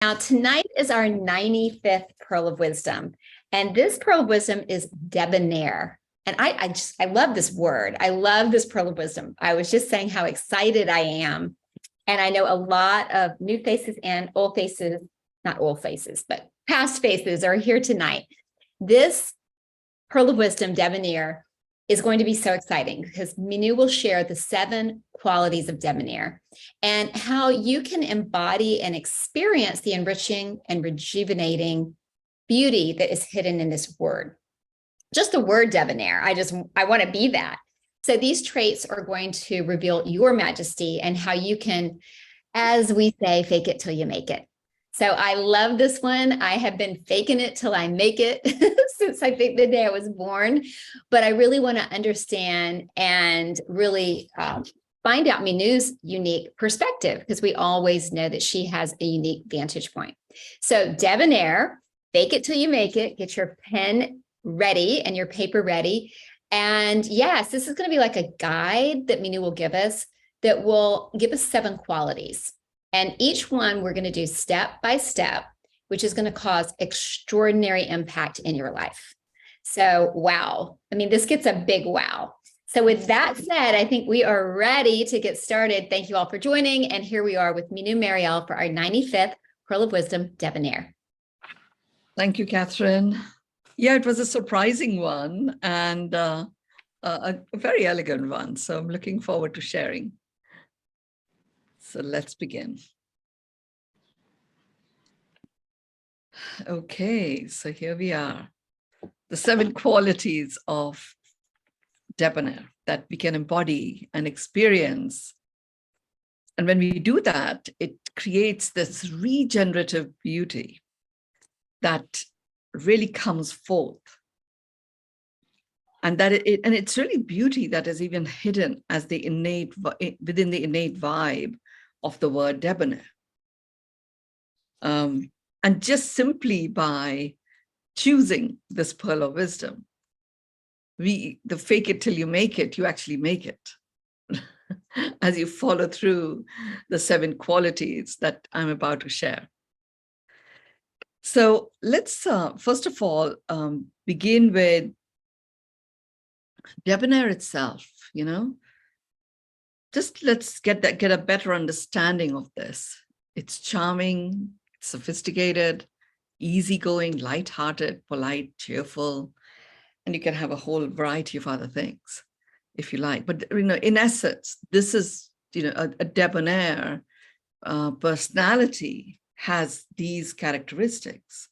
Now, tonight is our 95th Pearl of Wisdom. And this Pearl of Wisdom is debonaire. And I love this word. I love this Pearl of Wisdom. I was just saying how excited I am. And I know a lot of new faces and old faces, not old faces, but past faces are here tonight. This Pearl of Wisdom, debonaire, is going to be so exciting because Mynoo will share the 7 qualities of debonaire and how you can embody and experience the enriching and rejuvenating beauty that is hidden in this word. Just the word debonaire, I want to be that. So these traits are going to reveal your majesty and how you can, as we say, fake it till you make it. So I love this one. I have been faking it till I make it since I think the day I was born. But I really want to understand and really find out Mynoo's unique perspective, because we always know that she has a unique vantage point. So debonaire, fake it till you make it. Get your pen ready and your paper ready. And yes, this is going to be like a guide that Mynoo will give us that will give us 7 qualities. And each one we're going to do step by step, which is going to cause extraordinary impact in your life. So, wow. I mean, this gets a big wow. So with that said, I think we are ready to get started. Thank you all for joining. And here we are with Mynoo Maryel for our 95th Pearl of Wisdom, debonaire. Thank you, Catherine. Yeah, it was a surprising one and a very elegant one. So I'm looking forward to sharing. So let's begin. Okay, so here we are. The 7 qualities of debonaire that we can embody and experience. And when we do that, it creates this regenerative beauty that really comes forth. And that it's really beauty that is even hidden as the innate, within the innate vibe of the word debonaire. And just simply by choosing this pearl of wisdom, the fake it till you make it, you actually make it. As you follow through the 7 qualities that I'm about to share. So let's first of all begin with debonaire itself. Just let's get a better understanding of this. It's charming, sophisticated, easygoing, lighthearted, polite, cheerful, and you can have a whole variety of other things if you like. But in essence, this is a debonaire personality has these characteristics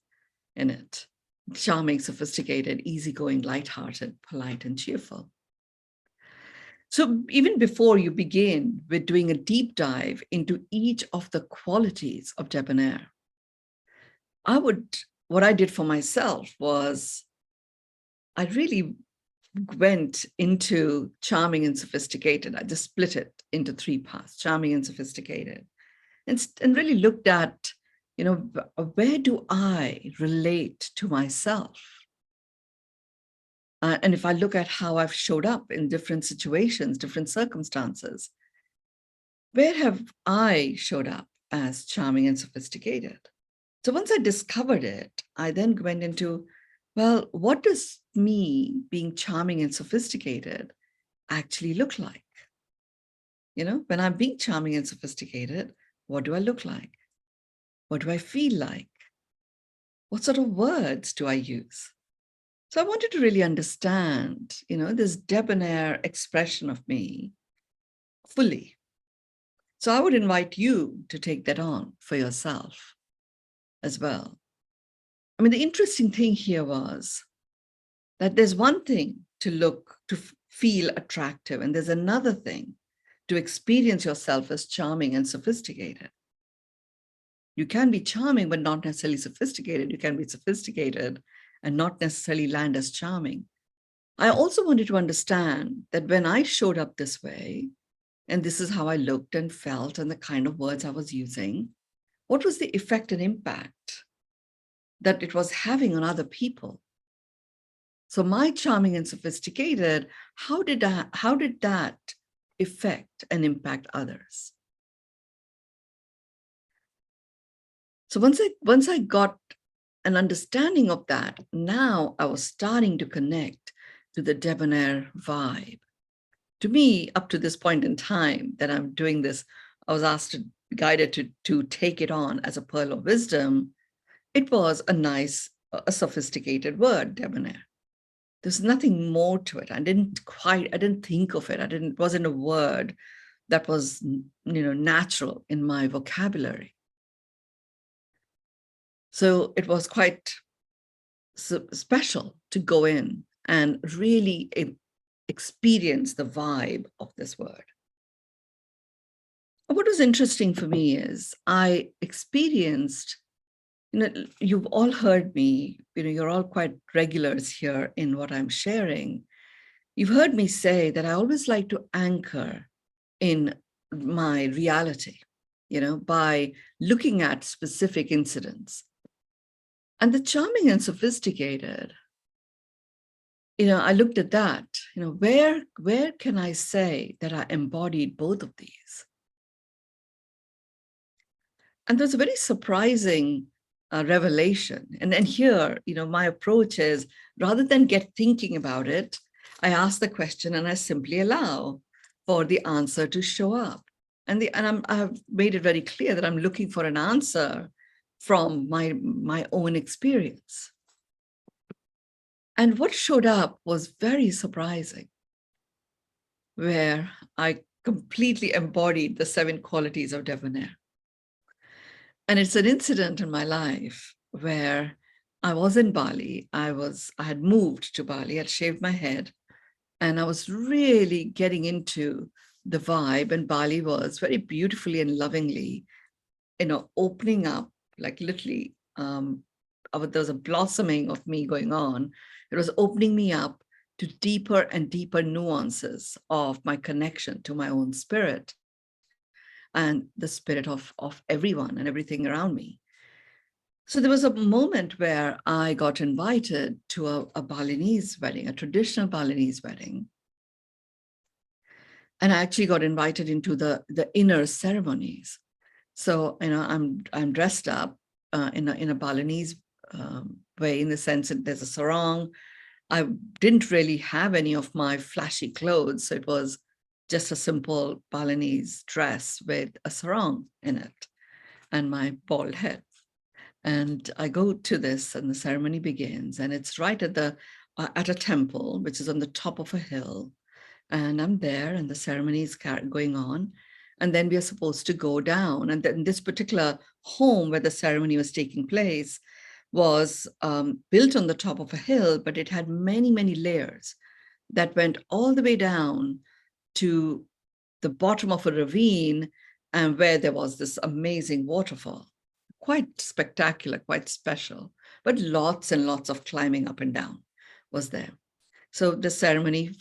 in it: charming, sophisticated, easygoing, lighthearted, polite, and cheerful. So even before you begin with doing a deep dive into each of the qualities of debonaire, what I did for myself was I really went into charming and sophisticated. I just split it into 3 parts: charming and sophisticated, and really looked at, where do I relate to myself? And if I look at how I've showed up in different situations, different circumstances, where have I showed up as charming and sophisticated? So once I discovered it, I then went into, well, what does me being charming and sophisticated actually look like? When I'm being charming and sophisticated, what do I look like? What do I feel like? What sort of words do I use? So I wanted to really understand, this debonaire expression of me fully. So I would invite you to take that on for yourself as well. I mean, the interesting thing here was that there's one thing to feel attractive, and there's another thing to experience yourself as charming and sophisticated. You can be charming, but not necessarily sophisticated. You can be sophisticated and not necessarily land as charming. I also wanted to understand that when I showed up this way, and this is how I looked and felt and the kind of words I was using, what was the effect and impact that it was having on other people? So my charming and sophisticated, how did that affect and impact others? So once I got an understanding of that, now I was starting to connect to the debonair vibe. To me, up to this point in time that I'm doing this, I was guided to take it on as a pearl of wisdom. It was a sophisticated word, debonair. There's nothing more to it. I didn't think of it. It wasn't a word that was, natural in my vocabulary. So it was quite special to go in and really experience the vibe of this word. What was interesting for me is I experienced, you've all heard me, you're all quite regulars here in what I'm sharing. You've heard me say that I always like to anchor in my reality, by looking at specific incidents. And the charming and sophisticated, I looked at that, where can I say that I embodied both of these? And there's a very surprising revelation. And then here, my approach is, rather than get thinking about it, I ask the question and I simply allow for the answer to show up. I've made it very clear that I'm looking for an answer from my own experience. And what showed up was very surprising, where I completely embodied the 7 qualities of debonair. And it's an incident in my life where I was in Bali. I had moved to Bali, I'd shaved my head, and I was really getting into the vibe. And Bali was very beautifully and lovingly, opening up, like literally, there was a blossoming of me going on. It was opening me up to deeper and deeper nuances of my connection to my own spirit and the spirit of everyone and everything around me. So there was a moment where I got invited to a Balinese wedding, a traditional Balinese wedding. And I actually got invited into the inner ceremonies. So, I'm dressed up in a Balinese way, in the sense that there's a sarong. I didn't really have any of my flashy clothes. So it was just a simple Balinese dress with a sarong in it and my bald head. And I go to this and the ceremony begins, and it's right at a temple, which is on the top of a hill. And I'm there and the ceremony is going on. And then we are supposed to go down. And then this particular home where the ceremony was taking place was built on the top of a hill, but it had many, many layers that went all the way down to the bottom of a ravine, and where there was this amazing waterfall. Quite spectacular, quite special, but lots and lots of climbing up and down was there. So the ceremony,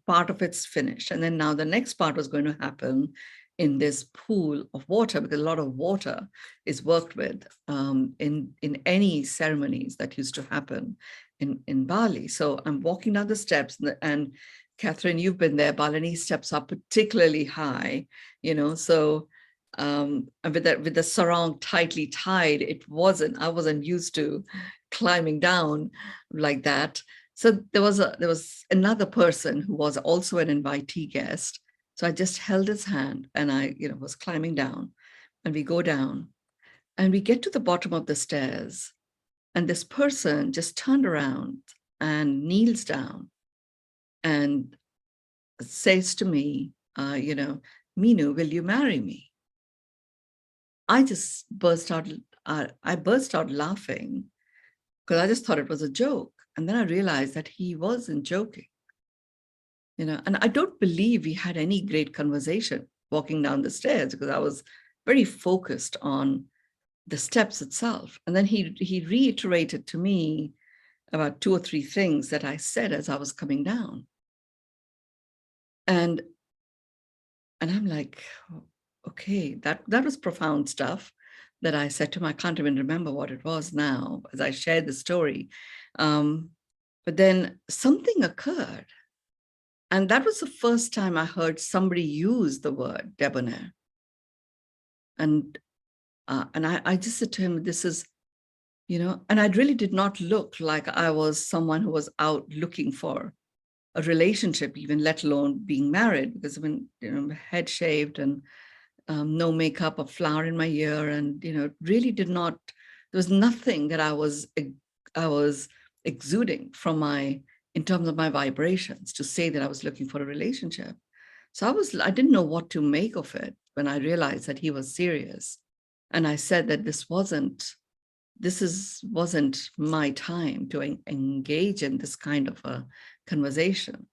part of it's finished. And then now the next part was going to happen in this pool of water, because a lot of water is worked with in any ceremonies that used to happen in Bali. So I'm walking down the steps, and Catherine, you've been there. Balinese steps are particularly high, so with the sarong tightly tied, I wasn't used to climbing down like that. So there was another person who was also an invitee guest. So I just held his hand and I, was climbing down, and we go down and we get to the bottom of the stairs, and this person just turned around and kneels down and says to me, Mynoo, will you marry me? I just burst out laughing, because I just thought it was a joke. And then I realized that he wasn't joking, and I don't believe we had any great conversation walking down the stairs, because I was very focused on the steps itself. And then he reiterated to me about 2 or 3 things that I said as I was coming down. And I'm like, okay, that was profound stuff that I said to him. I can't even remember what it was now as I shared the story. But then something occurred. And that was the first time I heard somebody use the word debonair. And And I just said to him, this is, and I really did not look like I was someone who was out looking for a relationship, even let alone being married, because when, head shaved and no makeup, a flower in my ear, and, really did not, there was nothing that I was exuding from in terms of my vibrations to say that I was looking for a relationship. So I didn't know what to make of it when I realized that he was serious. And I said that this wasn't my time to engage in this kind of a conversation.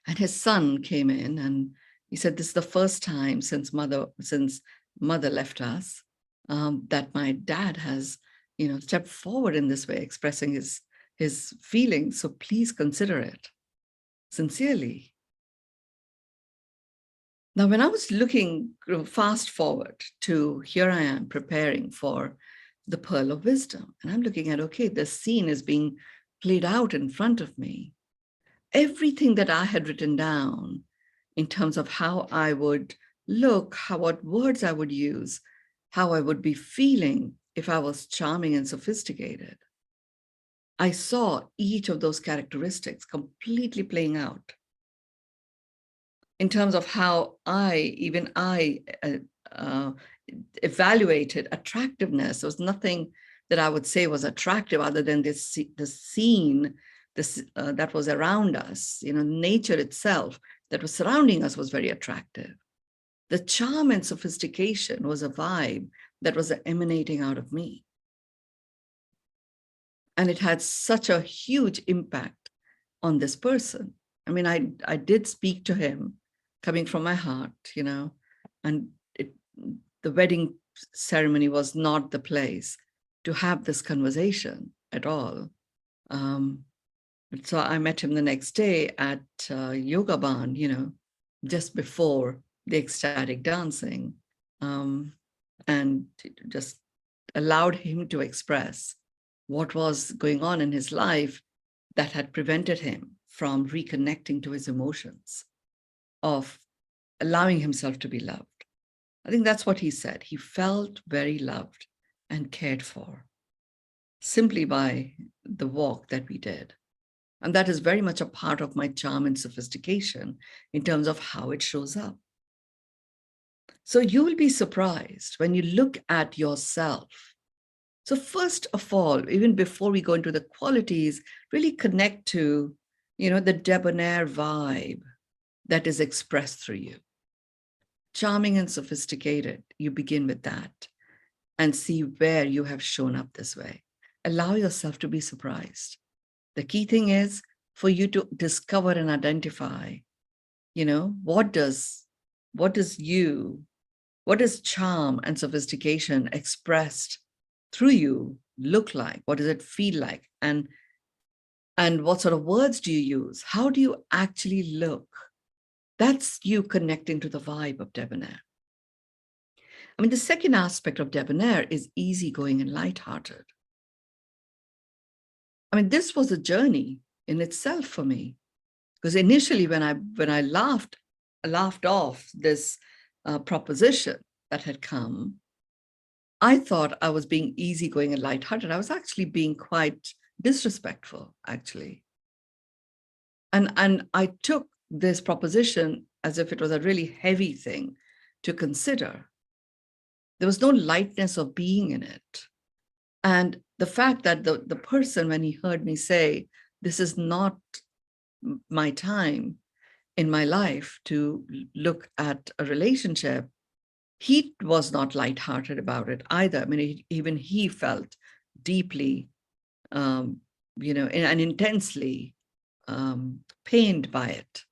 And his son came in and he said, this is the first time since mother left us, that my dad has, stepped forward in this way, expressing his feelings. So please consider it sincerely. Now, when I was looking fast forward to here I am preparing for the Pearl of Wisdom, and I'm looking at, okay, this scene is being played out in front of me. Everything that I had written down in terms of how I would look, what words I would use, how I would be feeling if I was charming and sophisticated, I saw each of those characteristics completely playing out in terms of how I evaluated attractiveness. There was nothing that I would say was attractive other than the scene that was around us. Nature itself that was surrounding us was very attractive. The charm and sophistication was a vibe that was emanating out of me. And it had such a huge impact on this person. I mean, I did speak to him coming from my heart, and the wedding ceremony was not the place to have this conversation at all. So I met him the next day at Yoga Band, just before the ecstatic dancing, and just allowed him to express what was going on in his life that had prevented him from reconnecting to his emotions, of allowing himself to be loved. I think that's what he said. He felt very loved and cared for simply by the walk that we did. And that is very much a part of my charm and sophistication in terms of how it shows up. So you will be surprised when you look at yourself. So first of all, even before we go into the qualities, really connect to, the debonair vibe that is expressed through you. Charming and sophisticated, you begin with that and see where you have shown up this way. Allow yourself to be surprised. The key thing is for you to discover and identify, what does charm and sophistication expressed through you look like? What does it feel like? And what sort of words do you use? How do you actually look? That's you connecting to the vibe of debonair. I mean, the second aspect of debonair is easygoing and lighthearted. I mean, this was a journey in itself for me, because initially when I laughed off this proposition that had come, I thought I was being easygoing and lighthearted. I was actually being quite disrespectful, actually. And I took this proposition as if it was a really heavy thing to consider. There was no lightness of being in it. And the fact that the person, when he heard me say, this is not my time in my life to look at a relationship, he was not lighthearted about it either. I mean, even he felt deeply, and intensely pained by it.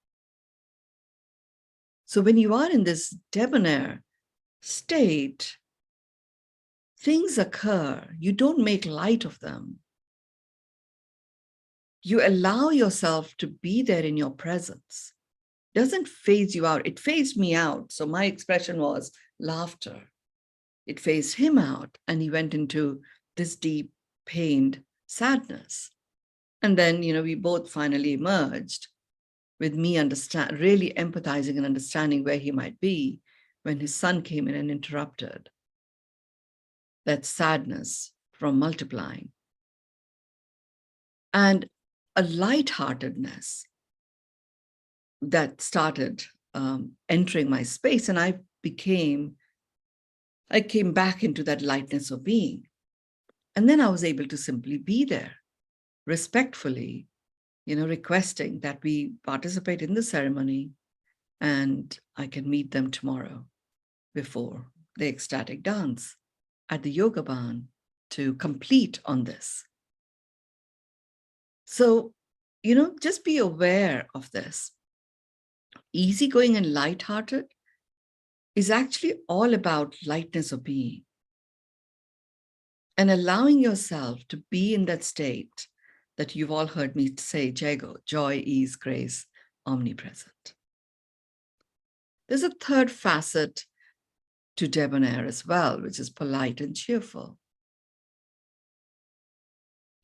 So when you are in this debonair state, things occur. You don't make light of them. You allow yourself to be there in your presence. It doesn't phase you out. It phased me out. So my expression was laughter. It phased him out, and he went into this deep, pained sadness. And then, we both finally emerged with me really empathizing and understanding where he might be when his son came in and interrupted. that sadness from multiplying, and a lightheartedness that started entering my space. And I came back into that lightness of being. And then I was able to simply be there, respectfully, requesting that we participate in the ceremony and I can meet them tomorrow before the ecstatic dance at the yoga barn to complete on this. So, just be aware of this. Easygoing and lighthearted is actually all about lightness of being and allowing yourself to be in that state that you've all heard me say, Jago, joy, ease, grace, omnipresent. There's a third facet to Debonaire as well, which is polite and cheerful.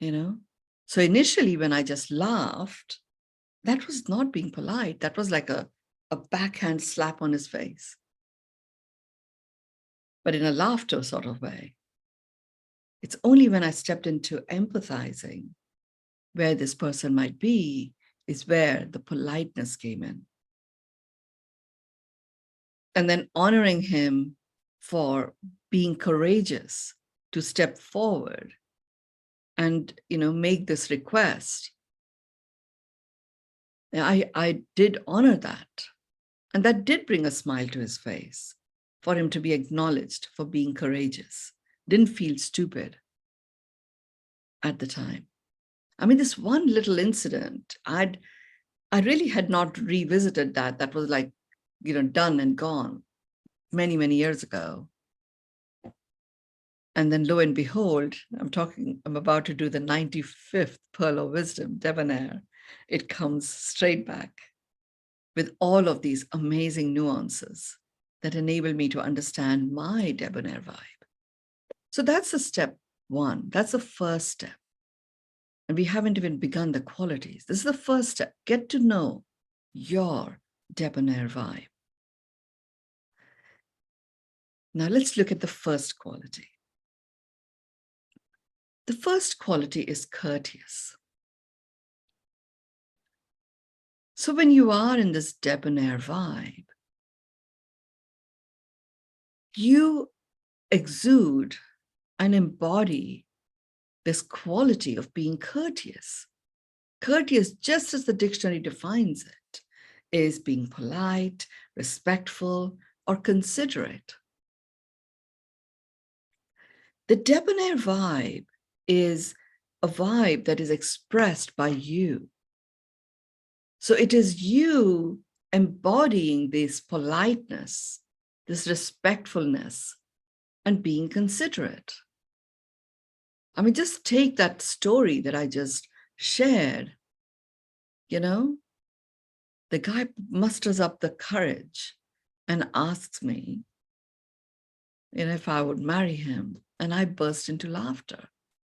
So initially when I just laughed, that was not being polite. That was like a backhand slap on his face, but in a laughter sort of way. It's only when I stepped into empathizing where this person might be is where the politeness came in. And then honoring him for being courageous to step forward and, make this request. I did honor that. And that did bring a smile to his face for him to be acknowledged for being courageous. Didn't feel stupid at the time. I mean, this one little incident, I really had not revisited that. That was like, done and gone many, many years ago. And then lo and behold, I'm about to do the 95th Pearl of Wisdom, Debonaire. It comes straight back with all of these amazing nuances that enable me to understand my Debonaire vibe. So that's the step one. That's the first step. And we haven't even begun the qualities. This is the first step. Get to know your Debonaire vibe. Now let's look at the first quality. The first quality is courteous. So when you are in this Debonaire vibe, you exude and embody this quality of being courteous. Courteous, just as the dictionary defines it, is being polite, respectful, or considerate. The Debonaire vibe is a vibe that is expressed by you. So it is you embodying this politeness, this respectfulness, and being considerate. I mean, just take that story that I just shared. The guy musters up the courage and asks me, if I would marry him, and I burst into laughter.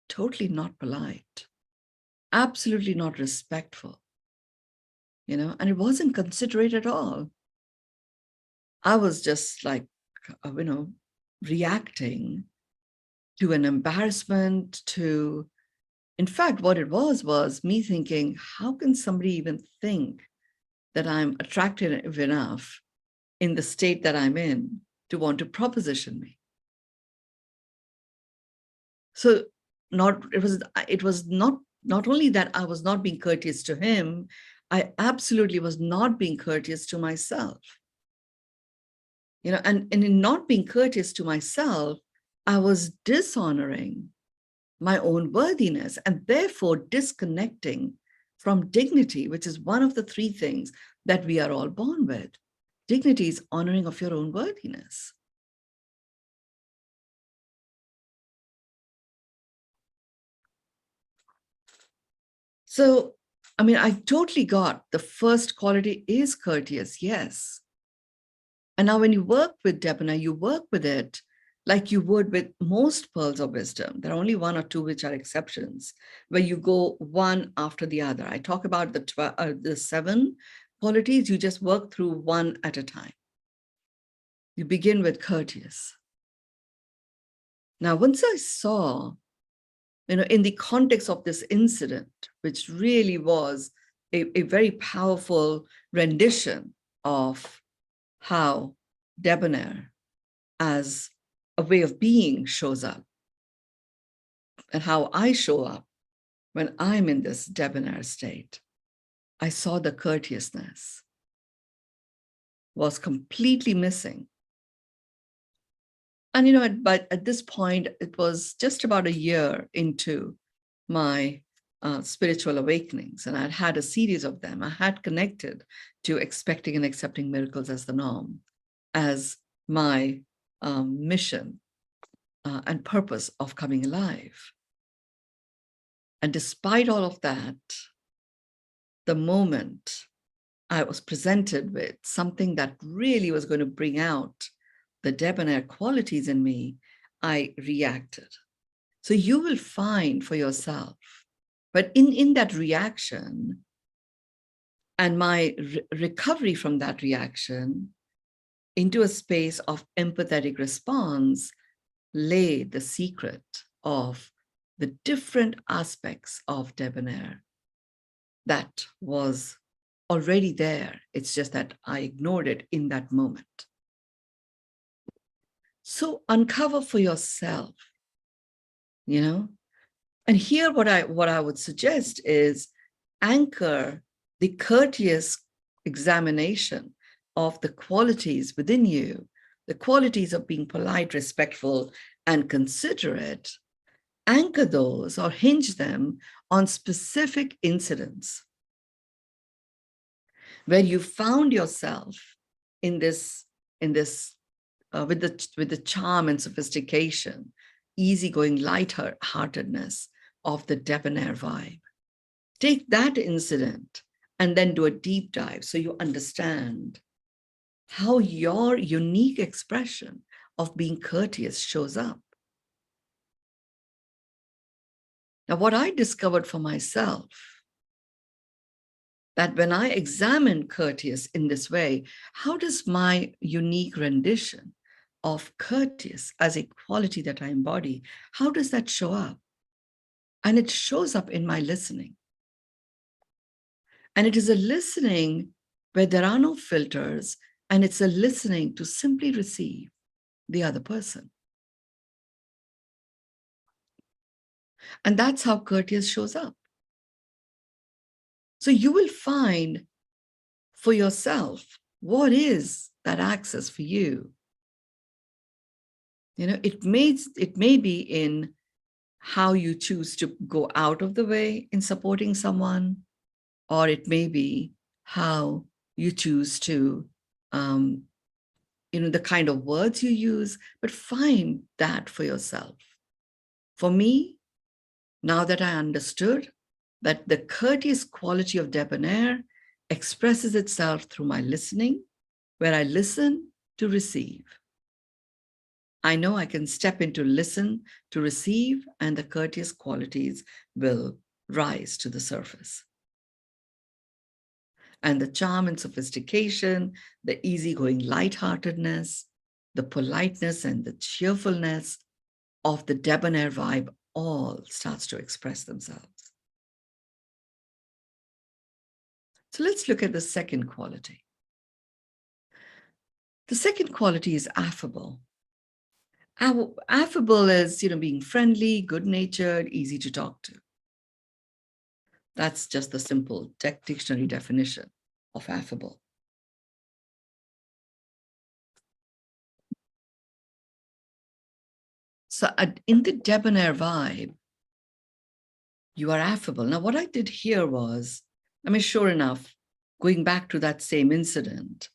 Totally not polite, absolutely not respectful, and it wasn't considerate at all. I was just like, reacting to an embarrassment, in fact, what it was me thinking, how can somebody even think that I'm attractive enough in the state that I'm in to want to proposition me? So it was not only that I was not being courteous to him, I absolutely was not being courteous to myself. And in not being courteous to myself, I was dishonoring my own worthiness and therefore disconnecting from dignity, which is one of the three things that we are all born with. Dignity is honoring of your own worthiness. So, I totally got the first quality is courteous, yes. And now when you work with Debonaire, you work with it like you would with most pearls of wisdom. There are only one or two which are exceptions, where you go one after the other. I talk about the 7 qualities, you just work through one at a time. You begin with courteous. Now, once I saw, in the context of this incident, which really was a very powerful rendition of how Debonaire as a way of being shows up and how I show up when I'm in this Debonaire state, I saw the courteousness was completely missing. And, but at this point, it was just about a year into my spiritual awakenings, and I'd had a series of them. I had connected to expecting and accepting miracles as the norm, as my mission and purpose of coming alive. And despite all of that, the moment I was presented with something that really was going to bring out the debonair qualities in me, I reacted. So you will find for yourself, but in that reaction and my recovery from that reaction into a space of empathetic response lay the secret of the different aspects of debonair that was already there. It's just that I ignored it in that moment. So uncover for yourself, and here what I would suggest is anchor the courteous examination of the qualities within you, the qualities of being polite, respectful, and considerate. Anchor those or hinge them on specific incidents where you found yourself in this with the charm and sophistication, easygoing lightheartedness of the debonair vibe. Take that incident and then do a deep dive so you understand how your unique expression of being courteous shows up. Now, what I discovered for myself, that when I examine courteous in this way, how does my unique rendition of courteous as a quality that I embody, how does that show up? And it shows up in my listening. And it is a listening where there are no filters, and it's a listening to simply receive the other person. And that's how courteous shows up. So you will find for yourself, what is that access for you? It may be in how you choose to go out of the way in supporting someone, or it may be how you choose to, the kind of words you use, but find that for yourself. For me, now that I understood that the courteous quality of debonair expresses itself through my listening, where I listen to receive. I know I can step into listen to receive, and the courteous qualities will rise to the surface. And the charm and sophistication, the easygoing lightheartedness, the politeness and the cheerfulness of the debonair vibe all starts to express themselves. So let's look at the second quality. The second quality is affable. Affable is, being friendly, good-natured, easy to talk to. That's just the simple dictionary definition of affable. So in the debonair vibe, you are affable. Now, what I did here was, sure enough, going back to that same incident,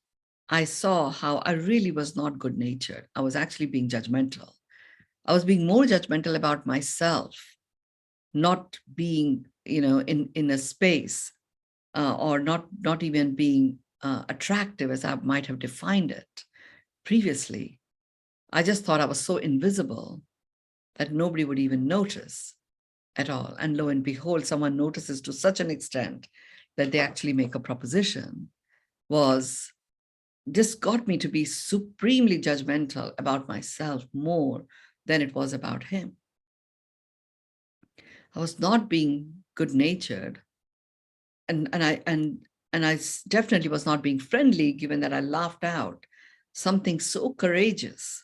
I saw how I really was not good-natured. I was actually being judgmental. I was being more judgmental about myself, not being, in a space or not even being attractive as I might have defined it previously. I just thought I was so invisible that nobody would even notice at all. And lo and behold, someone notices to such an extent that they actually make a proposition. This got me to be supremely judgmental about myself more than it was about him. I was not being good-natured, and I definitely was not being friendly, given that I laughed out something so courageous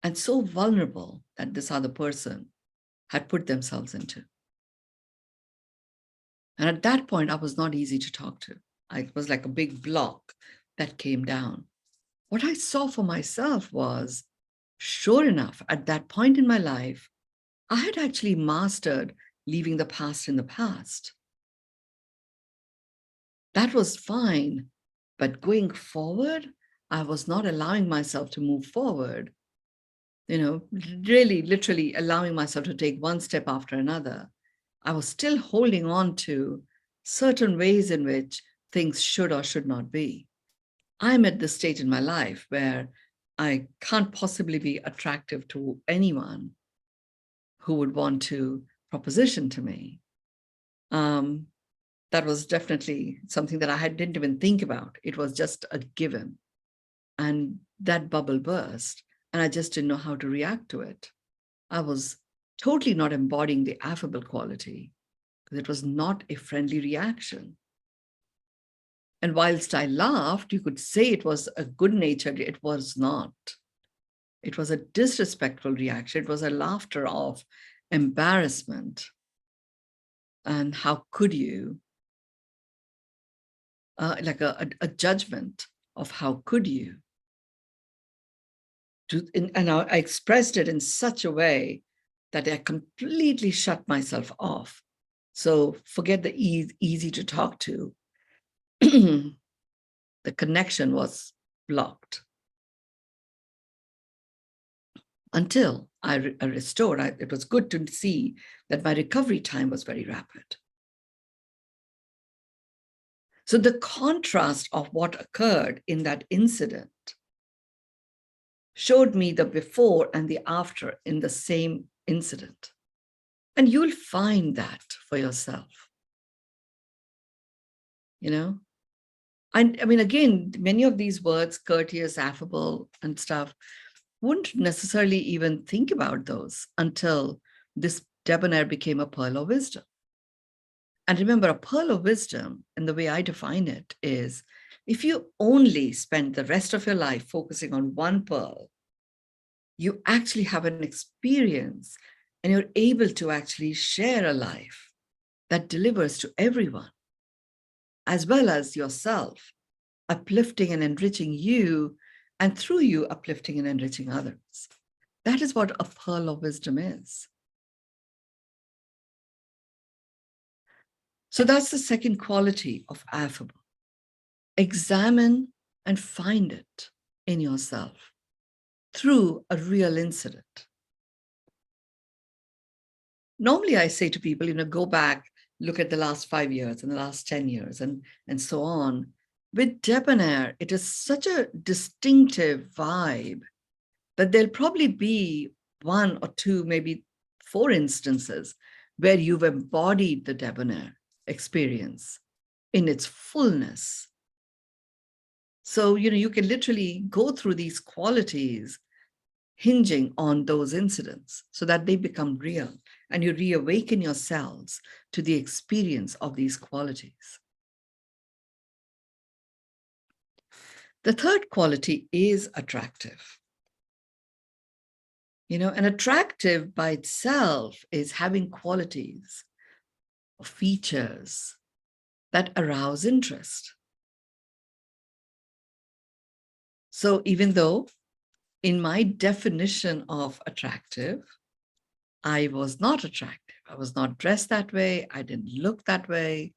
and so vulnerable that this other person had put themselves into. And at that point, I was not easy to talk to. It was like a big block that came down. What I saw for myself was, sure enough, at that point in my life, I had actually mastered leaving the past in the past. That was fine. But going forward, I was not allowing myself to move forward, really literally allowing myself to take one step after another. I was still holding on to certain ways in which things should or should not be. I'm at this stage in my life where I can't possibly be attractive to anyone who would want to proposition to me. That was definitely something that I didn't even think about. It was just a given. And that bubble burst, and I just didn't know how to react to it. I was totally not embodying the affable quality, because it was not a friendly reaction. And whilst I laughed, you could say it was a good-natured, it was not. It was a disrespectful reaction. It was a laughter of embarrassment. And how could you? Like a judgment of how could you? And I expressed it in such a way that I completely shut myself off. So forget the easy to talk to. The connection was blocked. Until I restored, it was good to see that my recovery time was very rapid. So the contrast of what occurred in that incident showed me the before and the after in the same incident. And you'll find that for yourself. And I mean, again, many of these words, courteous, affable, and stuff, wouldn't necessarily even think about those until this Debonaire became a pearl of wisdom. And remember, a pearl of wisdom, and the way I define it, is if you only spend the rest of your life focusing on one pearl, you actually have an experience and you're able to actually share a life that delivers to everyone, as well as yourself, uplifting and enriching you, and through you, uplifting and enriching others. That is what a pearl of wisdom is. So that's the second quality of affable. Examine and find it in yourself through a real incident. Normally, I say to people, go back, look at the last 5 years and the last 10 years and so on. With Debonaire, it is such a distinctive vibe that there'll probably be 1 or 2, maybe 4 instances where you've embodied the Debonaire experience in its fullness. So, you can literally go through these qualities hinging on those incidents so that they become real and you reawaken yourselves to the experience of these qualities. The third quality is attractive. And attractive by itself is having qualities or features that arouse interest. So even though in my definition of attractive, I was not attractive. I was not dressed that way. I didn't look that way,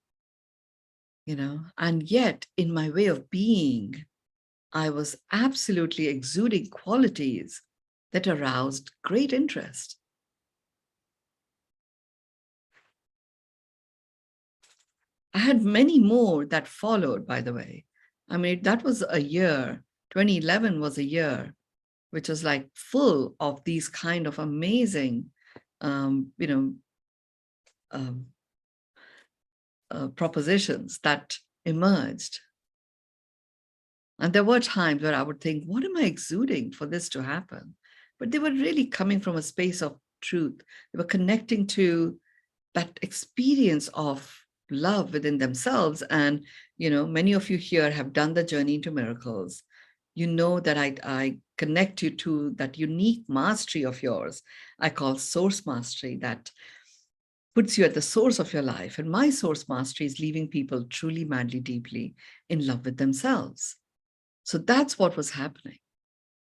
and yet in my way of being, I was absolutely exuding qualities that aroused great interest. I had many more that followed, by the way. I mean, that was a year, 2011 was a year, which was like full of these kind of amazing, propositions that emerged. And there were times where I would think, what am I exuding for this to happen? but they were really coming from a space of truth. They were connecting to that experience of love within themselves. And, many of you here have done the journey into miracles. You know that I connect you to that unique mastery of yours. I call source mastery, that puts you at the source of your life. And my source mastery is leaving people truly, madly, deeply in love with themselves. So that's what was happening.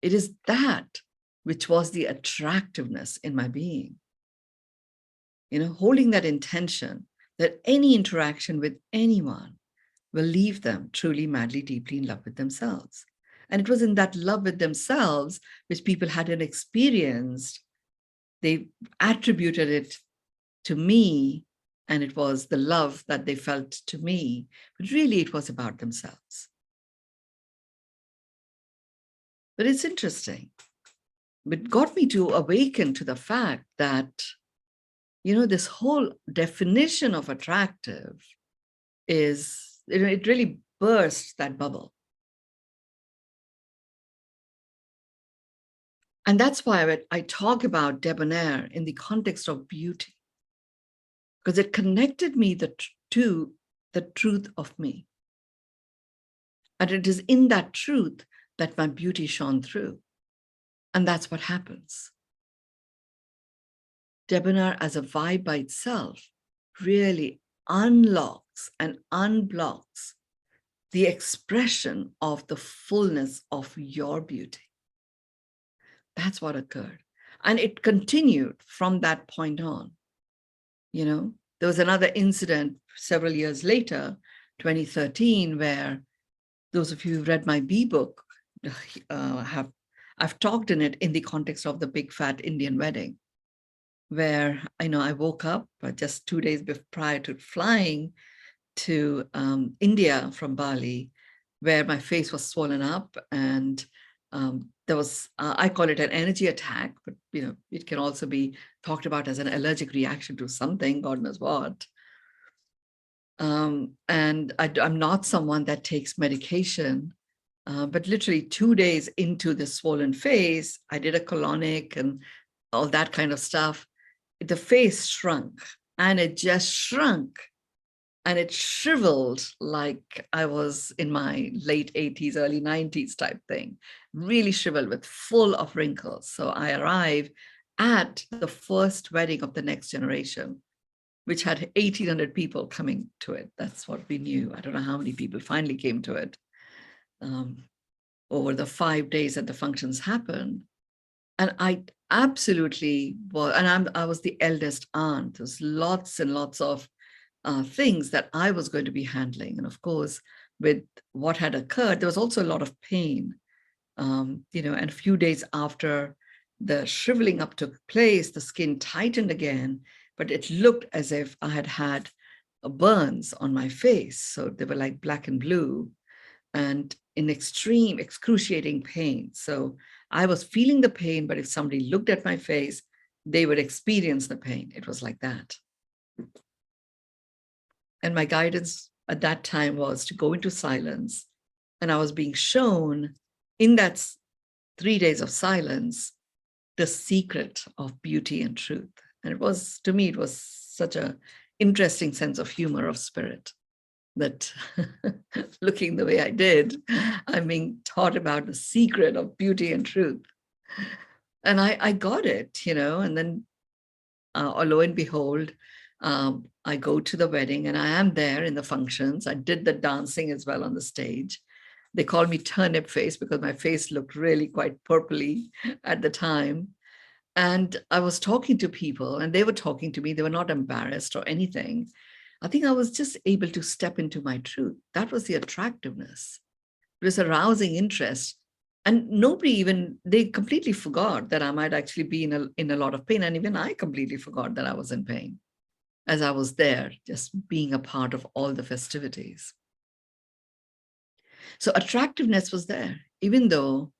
It is that which was the attractiveness in my being. Holding that intention that any interaction with anyone will leave them truly, madly, deeply in love with themselves. And it was in that love with themselves, which people hadn't experienced, they attributed it to me, and it was the love that they felt to me, but really it was about themselves. But it's interesting. It got me to awaken to the fact that, this whole definition of attractive is, it really bursts that bubble. And that's why I talk about Debonaire in the context of beauty, because it connected me to the truth of me. And it is in that truth that my beauty shone through. And that's what happens. Debonaire as a vibe by itself really unlocks and unblocks the expression of the fullness of your beauty. That's what occurred. And it continued from that point on. There was another incident several years later, 2013, where those of you who've read my B book I've talked in it in the context of the big fat Indian wedding, where I woke up just 2 days prior to flying to India from Bali, where my face was swollen up, and there was, I call it an energy attack, but it can also be talked about as an allergic reaction to something, God knows what. And I'm not someone that takes medication, but literally 2 days into the swollen face, I did a colonic and all that kind of stuff. The face shrunk, and it just shrunk, and it shriveled like I was in my late 80s, early 90s type thing, really shriveled with full of wrinkles. So I arrived at the first wedding of the next generation, which had 1,800 people coming to it. That's what we knew. I don't know how many people finally came to it over the 5 days that the functions happened. And I absolutely was, and I was the eldest aunt. There's lots and lots of things that I was going to be handling. And of course, with what had occurred, there was also a lot of pain. And a few days after the shriveling up took place, the skin tightened again, but it looked as if I had had burns on my face. So they were like black and blue and in extreme, excruciating pain. So I was feeling the pain, but if somebody looked at my face, they would experience the pain. It was like that. And my guidance at that time was to go into silence. And I was being shown in that 3 days of silence, the secret of beauty and truth. And it was, to me, it was such an interesting sense of humor of spirit that looking the way I did, I'm being taught about the secret of beauty and truth. And I got it, and then lo and behold, I go to the wedding and I am there in the functions. I did the dancing as well on the stage. They called me turnip face because my face looked really quite purpley at the time. And I was talking to people and they were talking to me. They were not embarrassed or anything. I think I was just able to step into my truth. That was the attractiveness. It was arousing interest. And they completely forgot that I might actually be in a lot of pain. And even I completely forgot that I was in pain as I was there, just being a part of all the festivities. So attractiveness was there, even though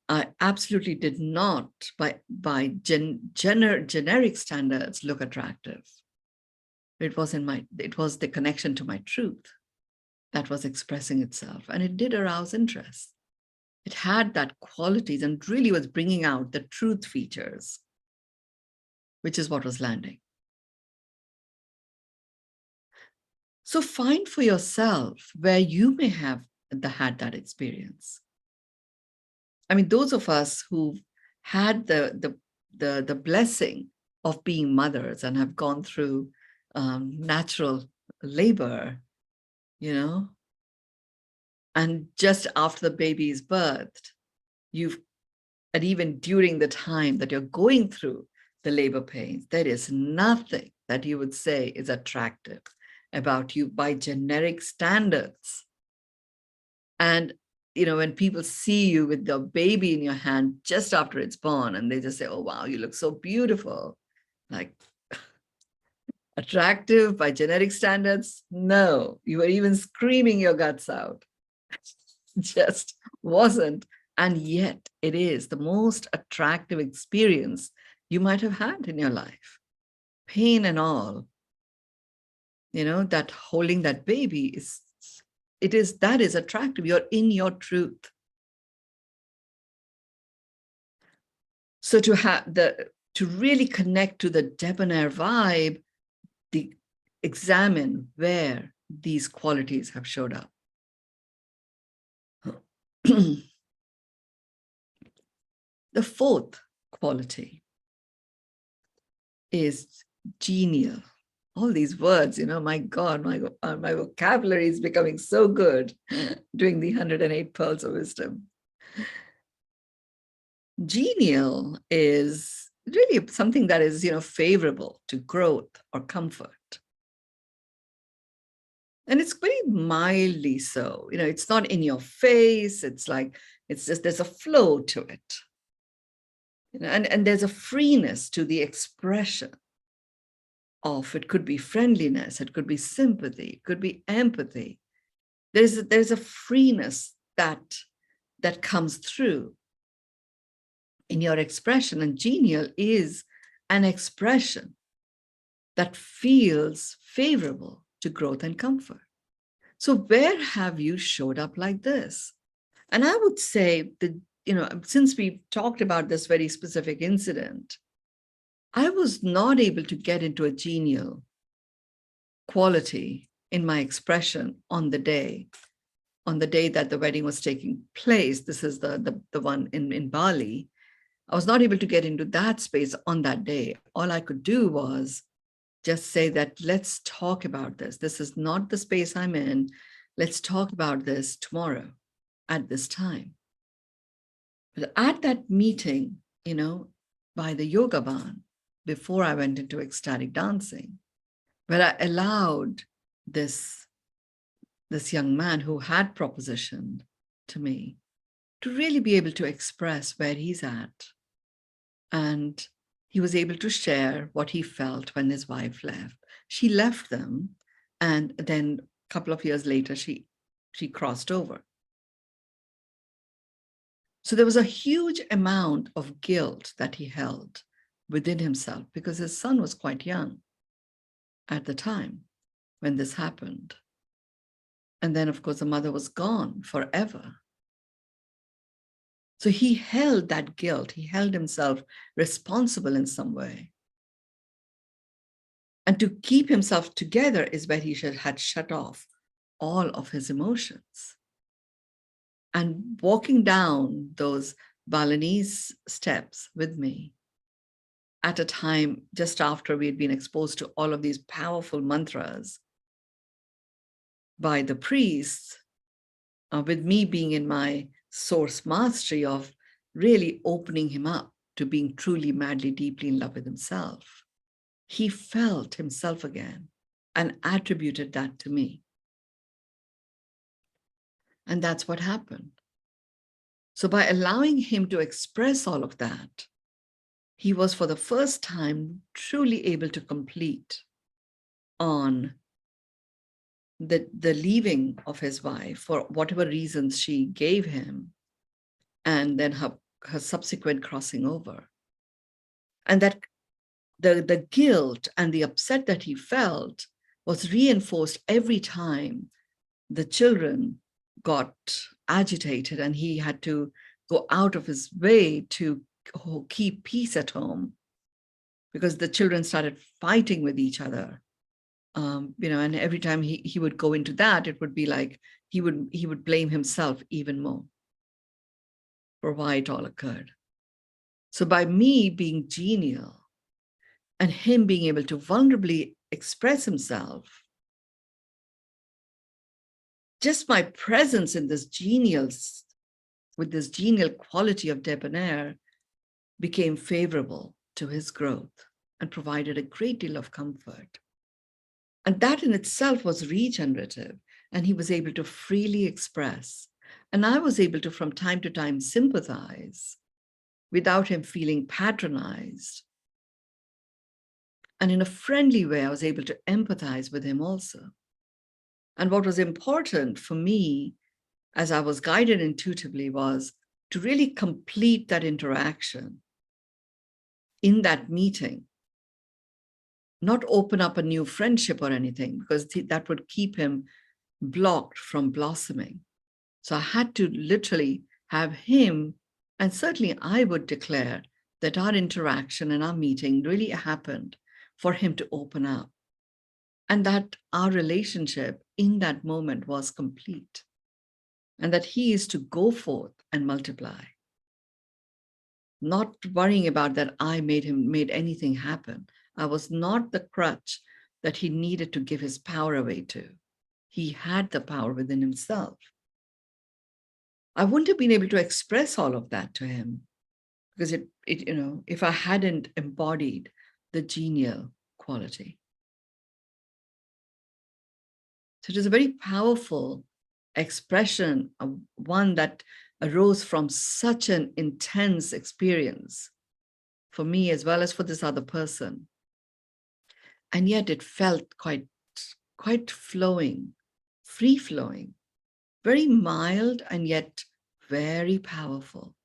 I absolutely did not, by generic standards, look attractive. It was the connection to my truth that was expressing itself, and it did arouse interest. It had that qualities and really was bringing out the truth features, which is what was landing. So find for yourself where you may have had that experience. I mean, those of us who've had the blessing of being mothers and have gone through natural labor, you know, and just after the baby is birthed, and even during the time that you're going through the labor pains, there is nothing that you would say is attractive about you by generic standards. And, you know, when people see you with the baby in your hand just after it's born, and they just say, oh, wow, you look so beautiful. Like, attractive by generic standards? No, you were even screaming your guts out. Just wasn't. And yet it is the most attractive experience you might have had in your life. Pain and all, you know, that holding that baby that is attractive. You're in your truth. So to really connect to the debonair vibe, examine where these qualities have showed up. The fourth quality is genial. All these words, you know, my God, my vocabulary is becoming so good doing the 108 Pearls of Wisdom. Genial is really something that is, you know, favorable to growth or comfort. And it's very mildly so, you know, it's not in your face. It's like, it's just, there's a flow to it. You know, and there's a freeness to the expression of, it could be friendliness, it could be sympathy, it could be empathy. There's a freeness that comes through in your expression, and genial is an expression that feels favorable to growth and comfort. So where have you showed up like this? And I would say that, you know, since we talked about this very specific incident, I was not able to get into a genial quality in my expression on the day that the wedding was taking place. This is the one in Bali. I was not able to get into that space on that day. All I could do was just say that, let's talk about this. This is not the space I'm in. Let's talk about this tomorrow at this time. But at that meeting, you know, by the yoga barn, before I went into ecstatic dancing, where I allowed this young man who had propositioned to me to really be able to express where he's at. And he was able to share what he felt when his wife left. She left them, and then a couple of years later, she crossed over. So there was a huge amount of guilt that he held within himself because his son was quite young at the time when this happened. And then, of course, the mother was gone forever. So he held that guilt. He held himself responsible in some way. And to keep himself together is where he had shut off all of his emotions. And walking down those Balinese steps with me at a time just after we had been exposed to all of these powerful mantras by the priests, with me being in my source mastery of really opening him up to being truly, madly, deeply in love with himself, he felt himself again and attributed that to me. And that's what happened. So by allowing him to express all of that, he was for the first time truly able to complete on the leaving of his wife for whatever reasons she gave him, and then her subsequent crossing over. And that the guilt and the upset that he felt was reinforced every time the children got agitated and he had to go out of his way to keep peace at home because the children started fighting with each other. And every time he would go into that, it would be like he would blame himself even more for why it all occurred. So by me being genial and him being able to vulnerably express himself, just my presence in this with this genial quality of Debonaire became favorable to his growth and provided a great deal of comfort. And that in itself was regenerative, and he was able to freely express. And I was able to, from time to time, sympathize without him feeling patronized. And in a friendly way, I was able to empathize with him also. And what was important for me, as I was guided intuitively, was to really complete that interaction in that meeting, not open up a new friendship or anything, because that would keep him blocked from blossoming. So I had to literally have him, and certainly I would declare that our interaction and our meeting really happened for him to open up, and that our relationship in that moment was complete, and that he is to go forth and multiply, not worrying about that I made anything happen. I was not the crutch that he needed to give his power away to. He had the power within himself. I wouldn't have been able to express all of that to him because if I hadn't embodied the genial quality. So it is a very powerful expression, one that arose from such an intense experience for me as well as for this other person. And yet it felt quite flowing, free-flowing, very mild and yet very powerful,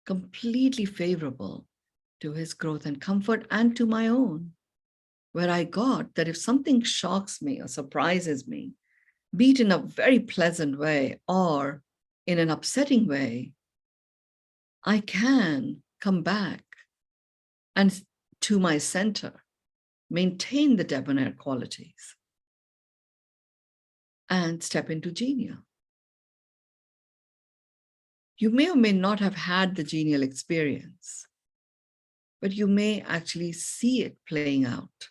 completely favorable to his growth and comfort and to my own, where I got that if something shocks me or surprises me, be it in a very pleasant way or in an upsetting way, I can come back and to my center, maintain the debonair qualities, and step into genial. You may or may not have had the genial experience, but you may actually see it playing out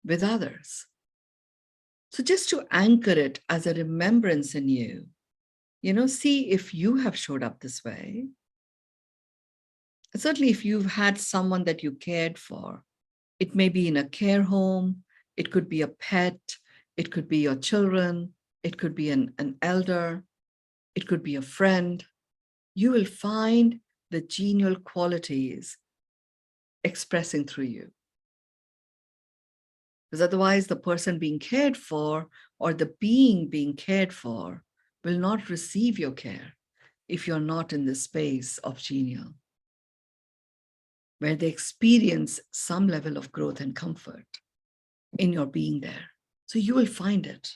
with others. So just to anchor it as a remembrance in you, see if you have showed up this way. Certainly if you've had someone that you cared for, it may be in a care home, it could be a pet, it could be your children, it could be an elder, it could be a friend. You will find the genial qualities expressing through you. Because otherwise the person being cared for or the being cared for will not receive your care if you're not in the space of genial, where they experience some level of growth and comfort in your being there. So you will find it.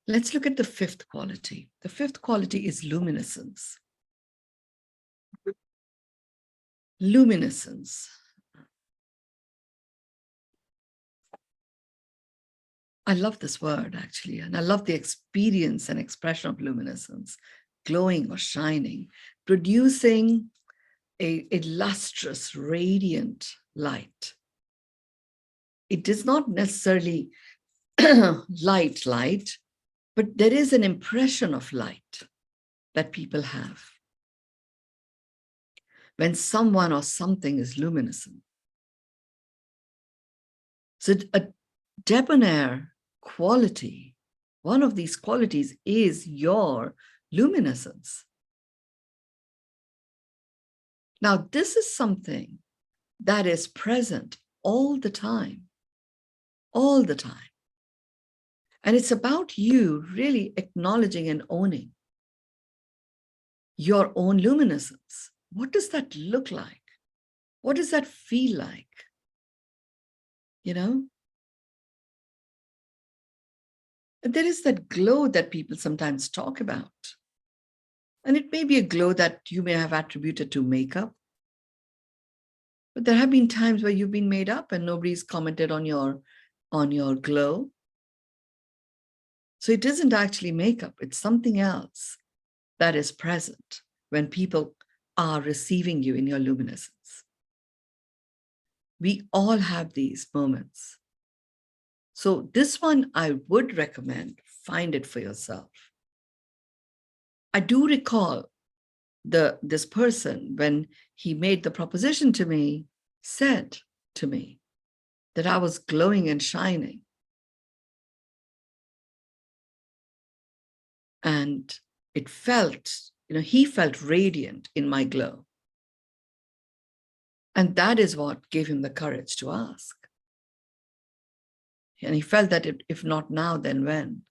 Let's look at the fifth quality. The fifth quality is luminescence. Luminescence. I love this word, actually, and I love the experience and expression of luminescence, glowing or shining, producing a lustrous, radiant light. It is not necessarily light, but there is an impression of light that people have when someone or something is luminescent. So a debonair quality, one of these qualities is your luminescence. Now, this is something that is present all the time, all the time. And it's about you really acknowledging and owning your own luminescence. What does that look like? What does that feel like? There is that glow that people sometimes talk about. And it may be a glow that you may have attributed to makeup. But there have been times where you've been made up and nobody's commented on your glow. So it isn't actually makeup, it's something else that is present when people are receiving you in your luminescence. We all have these moments. So this one I would recommend, find it for yourself. I do recall this person, when he made the proposition to me, said to me that I was glowing and shining. And it felt, he felt radiant in my glow. And that is what gave him the courage to ask. And he felt that if not now, then when?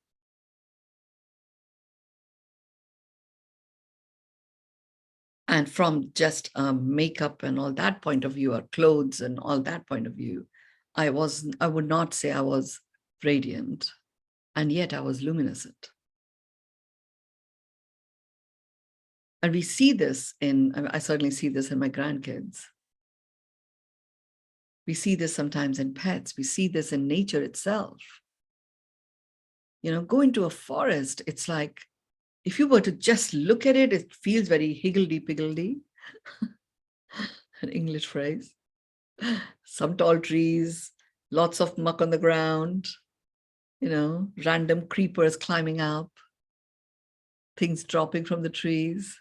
And from just makeup and all that point of view, or clothes and all that point of view, I would not say I was radiant, and yet I was luminescent. And we see this I certainly see this in my grandkids. We see this sometimes in pets. We see this in nature itself. Go into a forest, it's like, if you were to just look at it, it feels very higgledy-piggledy, an English phrase. Some tall trees, lots of muck on the ground, random creepers climbing up, things dropping from the trees.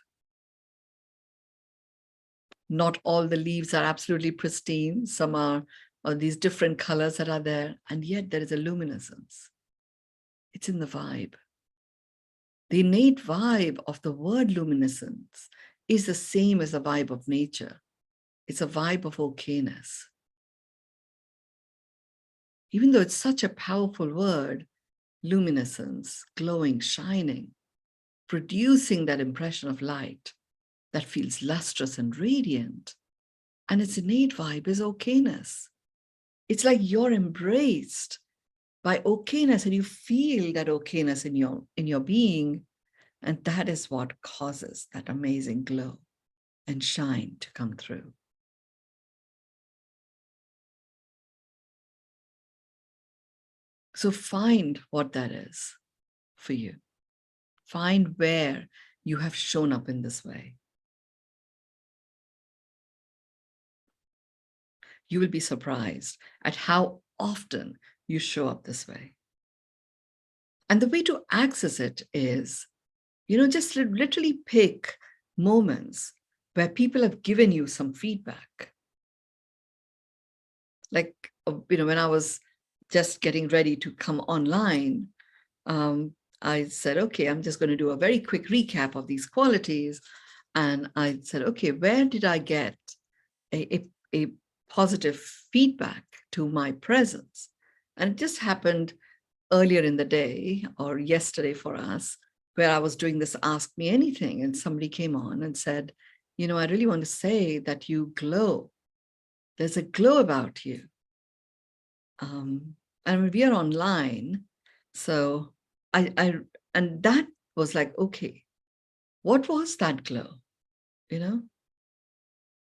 Not all the leaves are absolutely pristine. Some are these different colors that are there, and yet there is a luminescence. It's in the vibe. The innate vibe of the word luminescence is the same as the vibe of nature. It's a vibe of okayness. Even though it's such a powerful word, luminescence, glowing, shining, producing that impression of light that feels lustrous and radiant, and its innate vibe is okayness. It's like you're embraced by okayness, and you feel that okayness in your being, and that is what causes that amazing glow and shine to come through. So find what that is for you. Find where you have shown up in this way. You will be surprised at how often you show up this way. And the way to access it is, just literally pick moments where people have given you some feedback. Like, when I was just getting ready to come online, I said, okay, I'm just going to do a very quick recap of these qualities. And I said, okay, where did I get a positive feedback to my presence? And it just happened earlier in the day, or yesterday for us, where I was doing this Ask Me Anything, and somebody came on and said, I really want to say that you glow. There's a glow about you. And we are online, so and that was like, okay, what was that glow?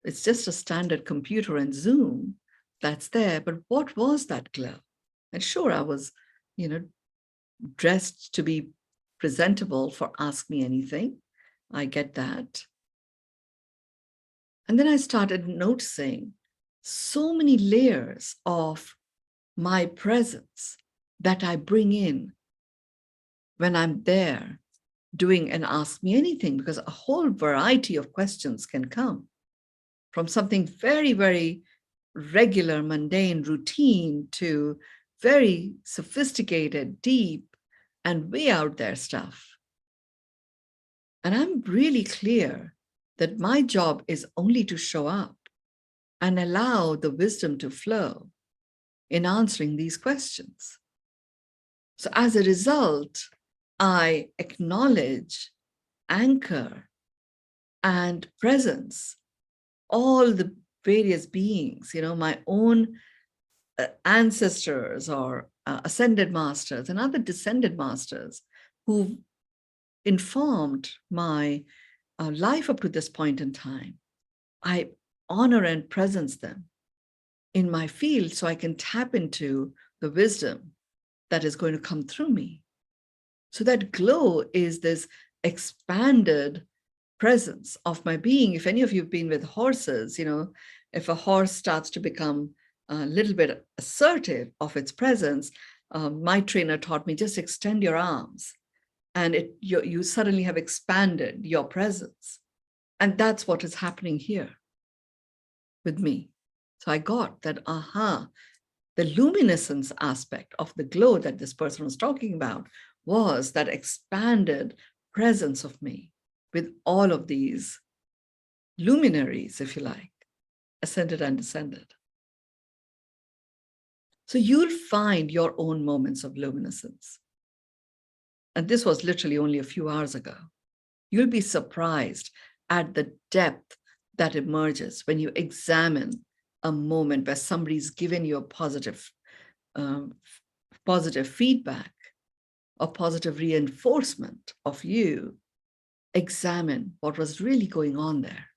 It's just a standard computer and Zoom that's there, but what was that glow? And sure, I was, dressed to be presentable for Ask Me Anything. I get that. And then I started noticing so many layers of my presence that I bring in when I'm there doing an Ask Me Anything, because a whole variety of questions can come from something very, very regular, mundane, routine to very sophisticated, deep, and way out there stuff. And I'm really clear that my job is only to show up and allow the wisdom to flow in answering these questions. So as a result, I acknowledge, anchor, and presence all the various beings, my own ancestors or ascended masters and other descended masters who informed my life up to this point in time. I honor and presence them in my field so I can tap into the wisdom that is going to come through me. So that glow is this expanded presence of my being. If any of you have been with horses, if a horse starts to become a little bit assertive of its presence, my trainer taught me, just extend your arms and you suddenly have expanded your presence. And that's what is happening here with me. So I got that, the luminescence aspect of the glow that this person was talking about was that expanded presence of me with all of these luminaries, if you like, ascended and descended. So you'll find your own moments of luminescence. And this was literally only a few hours ago. You'll be surprised at the depth that emerges when you examine a moment where somebody's given you a positive feedback or positive reinforcement of you. Examine what was really going on there.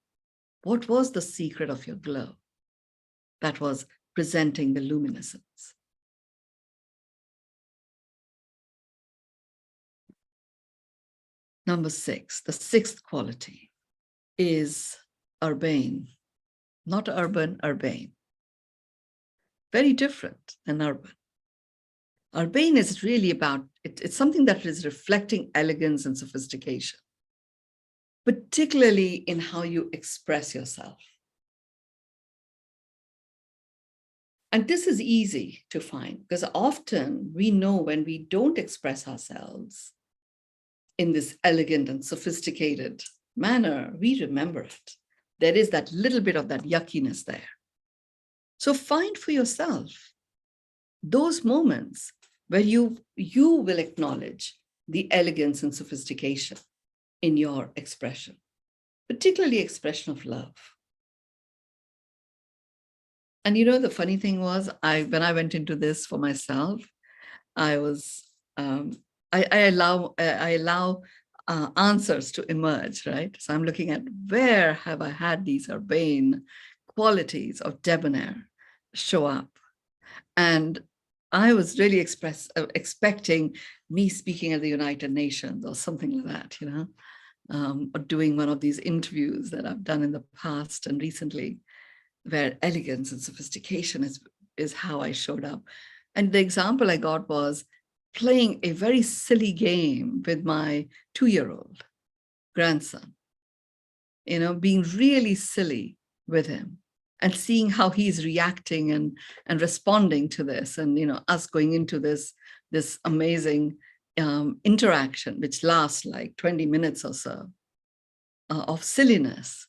What was the secret of your glow that was presenting the luminescence? Number 6, the 6th quality is urbane, not urban, urbane. Very different than urban. Urbane is really about, it's something that is reflecting elegance and sophistication, particularly in how you express yourself. And this is easy to find because often we know when we don't express ourselves in this elegant and sophisticated manner, we remember it. There is that little bit of that yuckiness there. So find for yourself those moments where you will acknowledge the elegance and sophistication in your expression, particularly expression of love. And the funny thing was, when I went into this for myself, I was I allow answers to emerge, right? So I'm looking at where have I had these urbane qualities of Debonaire show up, and I was really expecting me speaking at the United Nations or something like that, or doing one of these interviews that I've done in the past and recently, where elegance and sophistication is how I showed up. And the example I got was playing a very silly game with my 2-year-old grandson, being really silly with him and seeing how he's reacting and responding to this, and us going into this amazing interaction, which lasts like 20 minutes or so of silliness.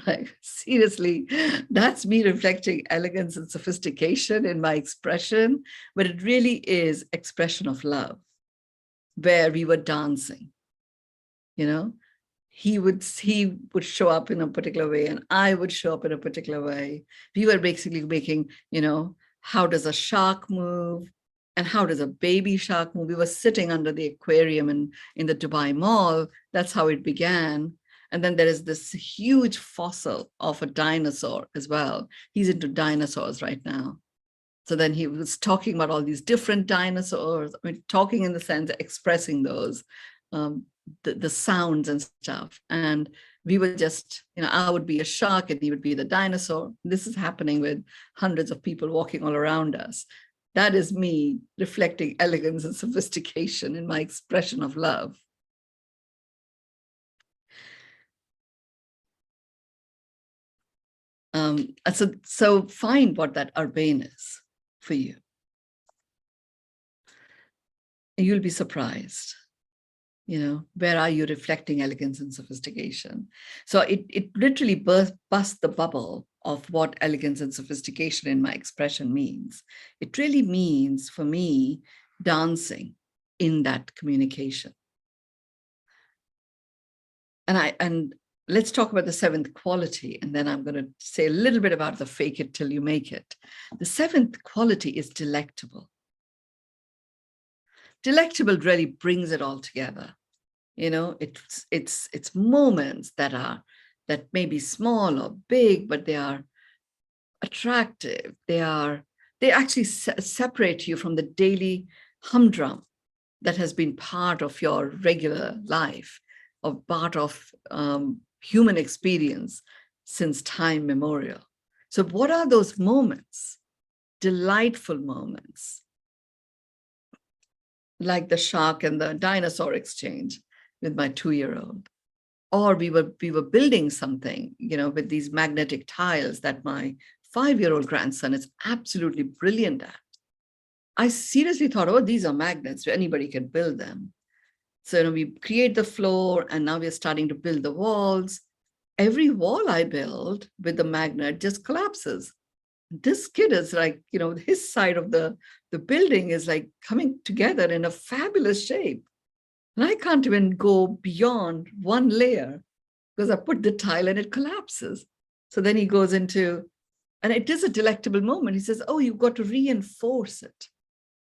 Like, seriously, that's me reflecting elegance and sophistication in my expression, but it really is expression of love, where we were dancing. He would show up in a particular way and I would show up in a particular way. We were basically making, how does a shark move and how does a baby shark move? We were sitting under the aquarium in the Dubai Mall. That's how it began. And then there is this huge fossil of a dinosaur as well. He's into dinosaurs right now. So then he was talking about all these different dinosaurs, talking in the sense of expressing those, the sounds and stuff. And we were just, I would be a shark and he would be the dinosaur. This is happening with hundreds of people walking all around us. That is me reflecting elegance and sophistication in my expression of love. So find what that urbane is for you. And you'll be surprised. Where are you reflecting elegance and sophistication? So it literally busts the bubble of what elegance and sophistication in my expression means. It really means for me dancing in that communication. And let's talk about the 7th quality, and then I'm going to say a little bit about the fake it till you make it. The 7th quality is delectable. Delectable really brings it all together. It's moments that may be small or big, but they are attractive. They actually separate you from the daily humdrum that has been part of your regular life, or part of human experience since time memorial. So what are those moments? Delightful moments, like the shark and the dinosaur exchange with my 2-year-old. Or we were building something, with these magnetic tiles that my 5-year-old grandson is absolutely brilliant at. I seriously thought, oh, these are magnets, anybody can build them. So we create the floor, and now we're starting to build the walls. Every wall I build with the magnet just collapses. This kid is like, his side of the building is like coming together in a fabulous shape. And I can't even go beyond one layer because I put the tile and it collapses. So then he goes into, and it is a delectable moment. He says, oh, you've got to reinforce it.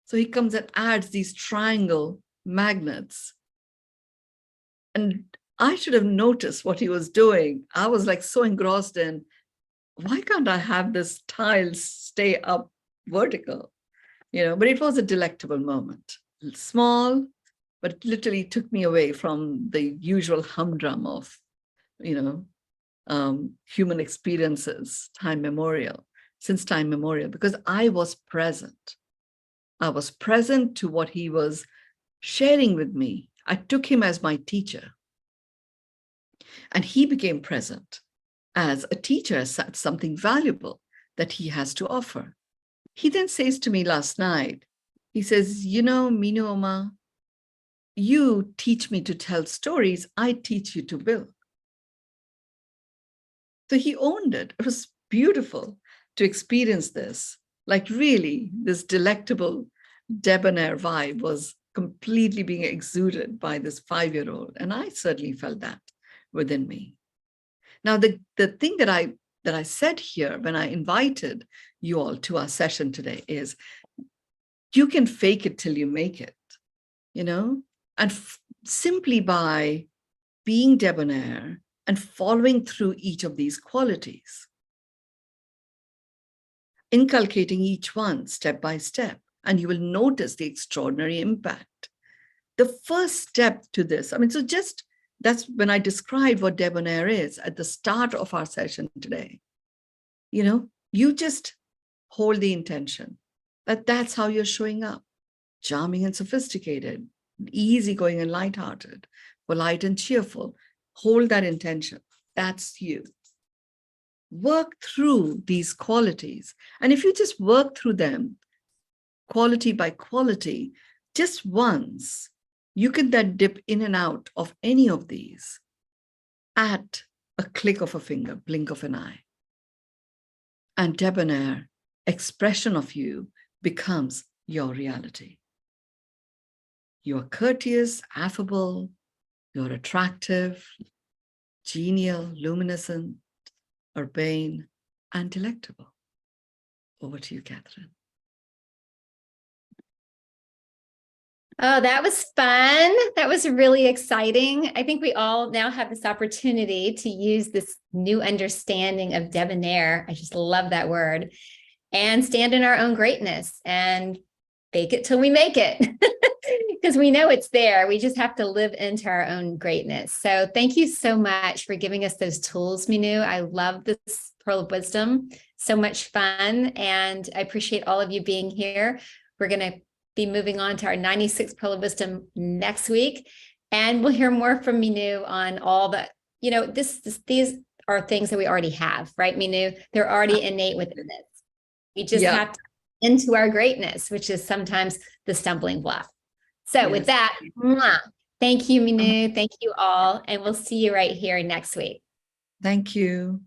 So he comes and adds these triangle magnets. And I should have noticed what he was doing. I was like so engrossed in, why can't I have this tile stay up vertical? But it was a delectable moment. Small, but it literally took me away from the usual humdrum of, human experiences, since time memorial, because I was present. I was present to what he was sharing with me. I took him as my teacher. And he became present as a teacher, as something valuable that he has to offer. He then says to me last night, he says, Mynoo Oma, you teach me to tell stories, I teach you to build. So he owned it. It was beautiful to experience this. Like really, this delectable debonair vibe was completely being exuded by this 5-year-old. And I certainly felt that within me. Now, the thing that I said here when I invited you all to our session today is, you can fake it till you make it, and simply by being debonair and following through each of these qualities, inculcating each one step by step, and you will notice the extraordinary impact. The first step to this, that's when I described what debonair is at the start of our session today. You just hold the intention that that's how you're showing up. Charming and sophisticated, easygoing and lighthearted, polite and cheerful. Hold that intention. That's you. Work through these qualities. And if you just work through them, quality by quality, just once, you can then dip in and out of any of these at a click of a finger, blink of an eye. And debonair expression of you becomes your reality. You are courteous, affable, you're attractive, genial, luminescent, urbane, and delectable. Over to you, Catherine. Oh, that was fun. That was really exciting. I think we all now have this opportunity to use this new understanding of debonair. I just love that word. And stand in our own greatness and fake it till we make it. Because we know it's there. We just have to live into our own greatness. So thank you so much for giving us those tools, Mynoo. I love this Pearl of Wisdom. So much fun. And I appreciate all of you being here. We're going to be moving on to our 96th Pearl of Wisdom next week. And we'll hear more from Mynoo on all the, these are things that we already have, right, Mynoo? They're already innate within this. We just have to into our greatness, which is sometimes the stumbling block. So with that, thank you, Mynoo. Thank you all. And we'll see you right here next week. Thank you.